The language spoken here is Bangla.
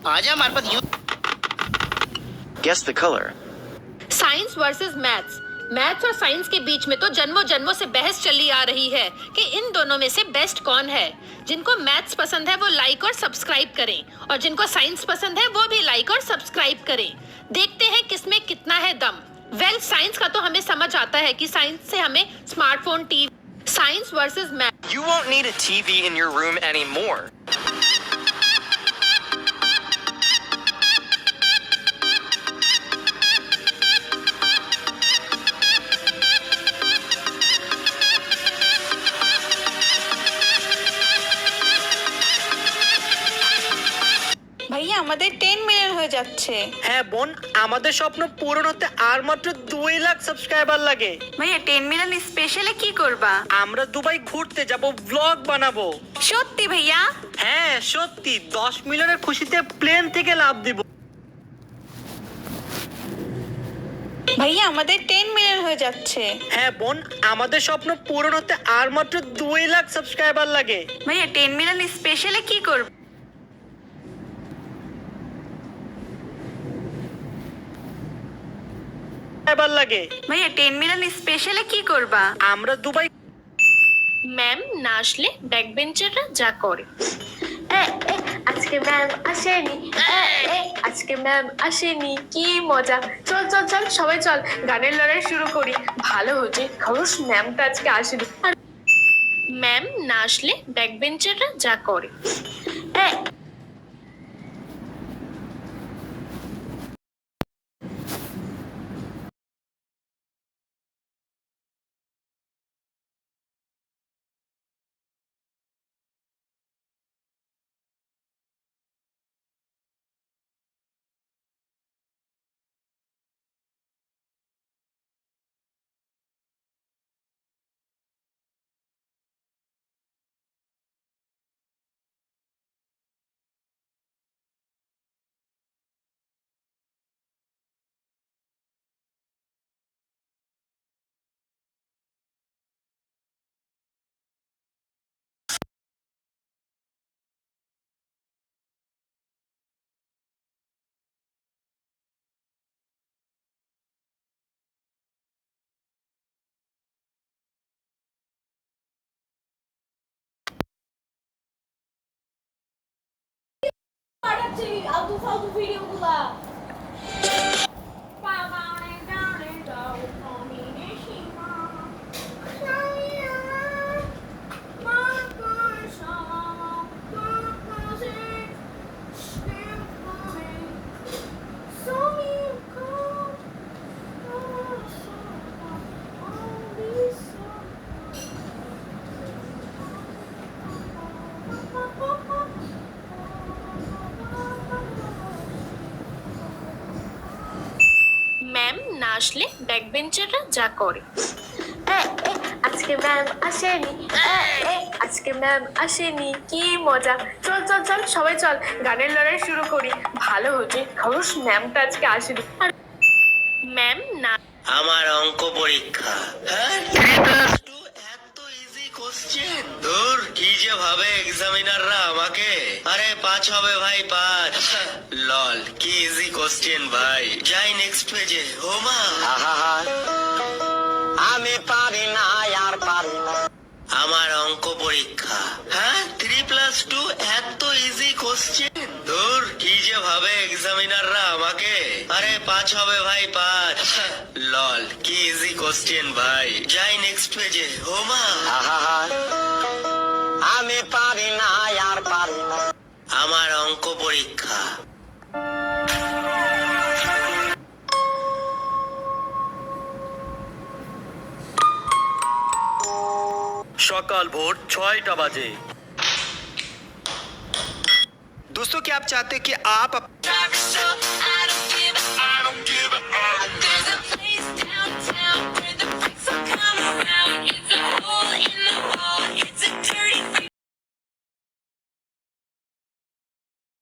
आज हमारे पास Guess the color. Science versus maths. Maths और साइंस के बीच में तो जन्मों जन्मों से बहस चली आ रही है कि इन दोनों में से बेस्ट कौन है। जिनको मैथ्स पसंद है वो लाइक और सब्सक्राइब करें और जिनको साइंस पसंद है वो भी लाइक और सब्सक्राइब करें। देखते हैं किसमें कितना है दम। साइंस का तो हमें समझ आता है कि साइंस से हमें smartphone, TV. Science versus math. You won't need a TV in your room anymore. ভাইয়া আমাদের 10 মিলিয়ন হয়ে যাচ্ছে। হ্যাঁ বোন, আমাদের স্বপ্ন পূরণ হতে আর মাত্র 2 লাখ সাবস্ক্রাইবার লাগে। ভাইয়া 10 মিলিয়ন স্পেশালে কি করবা? আমরা দুবাই ঘুরতে যাব, ব্লগ বানাবো। সত্যি ভাইয়া? হ্যাঁ সত্যি, 10 মিলিয়নের খুশিতে প্লেন থেকে লাফ দিব। ভাইয়া আমাদের 10 মিলিয়ন হয়ে যাচ্ছে। হ্যাঁ বোন, আমাদের স্বপ্ন পূরণ হতে আর মাত্র 2 লাখ সাবস্ক্রাইবার লাগে। ভাইয়া 10 মিলিয়ন স্পেশালে কি করবা? লাগে ভাইয়া 10 মিলিয়ন স্পেশালে কি করবা? আমরা দুবাই। ম্যাম না আসলে ব্যাক বেঞ্চাররা যা করে। আজকে ম্যাম আসেনি, আজকে ম্যাম আসেনি, কি মজা। চল চল চল সবাই চল, গানের লড়াই শুরু করি। ভালো হচ্ছে খরচ, ম্যামটা আজকে আসেনি। ম্যাম না আসলে ব্যাক বেঞ্চাররা যা করে। Alto vídeo lá. ম্যাম না আসলে ব্যাক বেঞ্চাররা যা করে। আজকে ম্যাম আসেনি, আজকে ম্যাম আসেনি, কি মজা। চল চল চল সবাই চল, গানের লড়াই শুরু করি। ভালো হচ্ছে খরচ, ম্যামটা আজকে আসেনি। ম্যাম না। আমার অঙ্ক পরীক্ষা। হ্যাঁ 3+2 এত ইজি কোশ্চেন। দূর কি যে ভাবে এক্সামিনাররা আমাকে। আরে 5 হবে ভাই 5। লল কি ইজি কোশ্চেন ভাই। যাই নেক্সট পেজে। ও মা, আমি পারি না আর পারি না। আমার অঙ্ক পরীক্ষা। হ্যাঁ 3+2 এত ইজি কোশ্চেন। দূর কি যে ভাবে এক্সামিনাররা আমাকে। আরে 5 হবে ভাই 5। লল কি ইজি কোশ্চেন ভাই। যাই নেক্সট পেজে। ও মা, আমি পারি না আর পারি না। আমার অঙ্ক পরীক্ষা। সকাল ভোর 6টা বাজে। दोस्तों क्या आप चाहते हैं कि आप